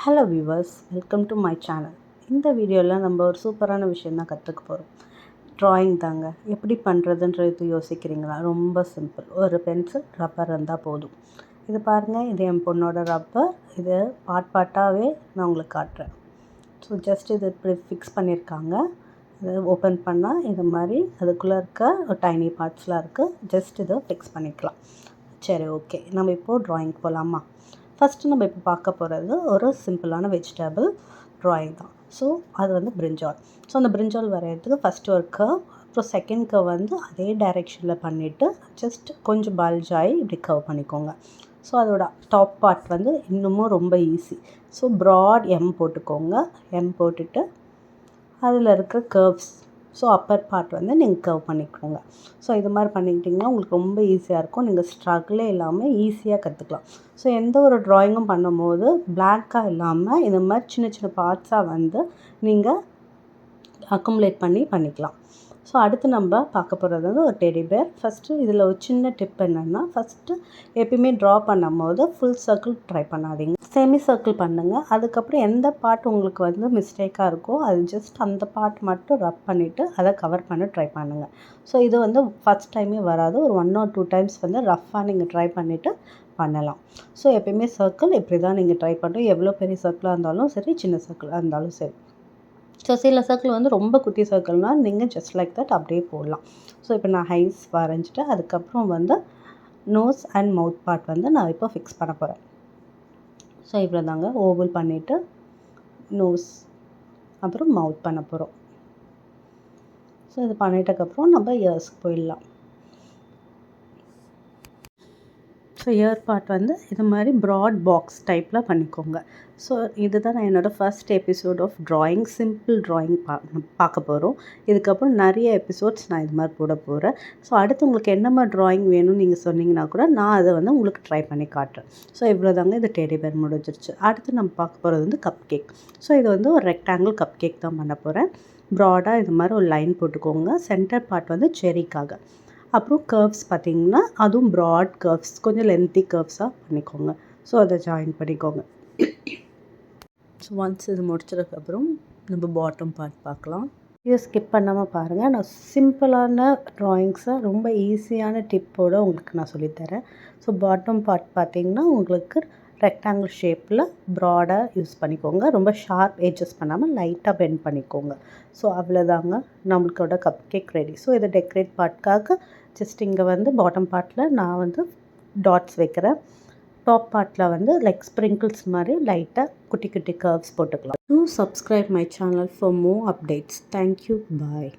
Hello viewers, welcome to my channel. இந்த வீடியோவில் நம்ம ஒரு சூப்பரான விஷயம் தான் கற்றுக்க போகிறோம். ட்ராயிங் தாங்க. எப்படி பண்ணுறதுன்றது யோசிக்கிறீங்களா? ரொம்ப சிம்பிள். ஒரு பென்சில், ரப்பர் இருந்தால் போதும். இது பாருங்கள், இது என் பொண்ணோட ரப்பர். இது பார்ட்டாகவே நான் உங்களுக்கு காட்டுறேன். ஸோ ஜஸ்ட் இது இப்படி ஃபிக்ஸ் பண்ணியிருக்காங்க. இது ஓப்பன் பண்ணால் இது மாதிரி அதுக்குள்ளே இருக்க ஒரு டைனி பார்ட்ஸ்லாம் இருக்குது. ஜஸ்ட் இதை ஃபிக்ஸ் பண்ணிக்கலாம். சரி, ஓகே. நம்ம இப்போது ட்ராயிங் போகலாமா? ஃபஸ்ட்டு நம்ம இப்போ பார்க்க போகிறது ஒரு சிம்பிளான வெஜிடபிள் ட்ராயிங் தான். ஸோ அது வந்து பிரிஞ்சால். ஸோ அந்த பிரிஞ்சால் வரைகிறதுக்கு ஃபஸ்ட்டு ஒரு கர்வ், அப்புறம் செகண்ட் கர்வ் வந்து அதே டைரெக்ஷனில் பண்ணிவிட்டு ஜஸ்ட் கொஞ்சம் பல்ஜ் ஆகி இப்படி கர்வ் பண்ணிக்கோங்க. ஸோ அதோட டாப் பார்ட் வந்து இன்னமும் ரொம்ப ஈஸி. ஸோ ப்ராட் எம் போட்டுக்கோங்க. எம் போட்டுட்டு அதில் இருக்கிற கர்வ்ஸ், ஸோ அப்பர் பார்ட் வந்து நீங்கள் கர்வ் பண்ணிக்கோங்க. ஸோ இது மாதிரி பண்ணிக்கிட்டிங்கன்னா உங்களுக்கு ரொம்ப ஈஸியாக இருக்கும். நீங்கள் ஸ்ட்ரகிளே இல்லாமல் ஈஸியாக கற்றுக்கலாம். ஸோ எந்த ஒரு ட்ராயிங்கும் பண்ணும்போது பிளாக்காக இல்லாமல் இந்த மாதிரி சின்ன சின்ன பார்ட்ஸாக வந்து நீங்கள் அக்குமுலேட் பண்ணிக்கலாம். ஸோ அடுத்து நம்ம பார்க்க போகிறது வந்து ஒரு டெடி பேர். ஃபஸ்ட்டு இதில் ஒரு சின்ன டிப் என்னென்னா, ஃபஸ்ட்டு எப்பயுமே ட்ரா பண்ணும் போது ஃபுல் சர்க்கிள் ட்ரை பண்ணாதீங்க, செமி சர்க்கிள் பண்ணுங்கள். அதுக்கப்புறம் எந்த பார்ட் உங்களுக்கு வந்து மிஸ்டேக்காக இருக்கோ அது ஜஸ்ட் அந்த பார்ட் மட்டும் ரப் பண்ணிவிட்டு அதை கவர் பண்ண ட்ரை பண்ணுங்கள். ஸோ இது வந்து ஃபஸ்ட் டைமே வராது. ஒரு 1 or 2 டைம்ஸ் வந்து ரஃப்பாக நீங்கள் ட்ரை பண்ணிவிட்டு பண்ணலாம். ஸோ எப்பயுமே சர்க்கிள் இப்படி தான் நீங்கள் ட்ரை பண்ணுறோம். எவ்வளோ பெரிய சர்க்கிளாக இருந்தாலும் சரி, சின்ன சர்க்கிளாக இருந்தாலும் சரி. ஸோ சில சர்க்கிள் வந்து ரொம்ப குட்டி சர்க்கிள்னால் நீங்கள் ஜஸ்ட் லைக் தட் அப்படியே போடலாம். ஸோ இப்போ நான் ஹைஸ் வரைஞ்சிட்டு அதுக்கப்புறம் வந்து நோஸ் அண்ட் மவுத் பார்ட் வந்து நான் இப்போ ஃபிக்ஸ் பண்ண போகிறேன். ஸோ இவ்வளோ தாங்க. ஓவல் பண்ணிவிட்டு நோஸ் அப்புறம் மவுத் பண்ண போகிறோம். ஸோ இது பண்ணிட்டதுக்கப்புறம் நம்ம இயர்ஸ்க்கு போயிடலாம். ஸோ இயர் பார்ட் வந்து இது மாதிரி ப்ராட் பாக்ஸ் டைப்பில் பண்ணிக்கோங்க. ஸோ இதுதான் நான் என்னோடய first episode of drawing, simple drawing பார்க்க போகிறோம். இதுக்கப்புறம் நிறைய எபிசோட்ஸ் நான் இது மாதிரி போட போகிறேன். ஸோ அடுத்து உங்களுக்கு என்ன மாதிரி ட்ராயிங் வேணும்னு நீங்கள் சொன்னீங்கன்னா கூட நான் அதை வந்து உங்களுக்கு ட்ரை பண்ணி காட்டுறேன். ஸோ இவ்வளோ தாங்க. இது டெடி பேர் முடிஞ்சிருச்சு. அடுத்து நம்ம பார்க்க போகிறது வந்து கப் கேக். ஸோ இது வந்து ஒரு ரெக்டாங்கிள் கப் கேக் தான் பண்ண போகிறேன். ப்ராடாக இது மாதிரி ஒரு லைன் போட்டுக்கோங்க. சென்டர் பார்ட் வந்து செரிக்காக. அப்புறம் கர்வ்ஸ் பார்த்திங்கன்னா அதுவும் ப்ராட் கர்வ்ஸ், கொஞ்சம் லென்த்தி கர்வ்ஸாக பண்ணிக்கோங்க. ஸோ அதை ஜாயின் பண்ணிக்கோங்க. ஸோ ஒன்ஸ் இது முடிச்சதுக்கப்புறம் நம்ம பாட்டம் பார்ட் பார்க்கலாம். இதை ஸ்கிப் பண்ணாமல் பாருங்கள். நான் சிம்பிளான ட்ராயிங்ஸை ரொம்ப ஈஸியான டிப்போடு உங்களுக்கு நான் சொல்லித்தரேன். ஸோ பாட்டம் பார்ட் பார்த்திங்கன்னா உங்களுக்கு ரெக்டாங்கிள் ஷேப்பில் ப்ராடாக யூஸ் பண்ணிக்கோங்க. ரொம்ப ஷார்ப் எட்ஜஸ் பண்ணாமல் லைட்டாக பெண்ட் பண்ணிக்கோங்க. ஸோ அவ்வளோதாங்க, நம்மளுக்கோட கப் கேக் ரெடி. ஸோ இதை டெக்கரேட் பார்ட்காக ஜஸ்ட் இங்கே வந்து பாட்டம் பார்ட்டில் நான் வந்து டாட்ஸ் வைக்கிறேன். டாப் பார்ட்டில் வந்து லைக் ஸ்ப்ரிங்கிள்ஸ் மாதிரி லைட்டாக குட்டி குட்டி கர்வ்ஸ் போட்டுக்கலாம். Do subscribe my channel for more updates. Thank you. Bye.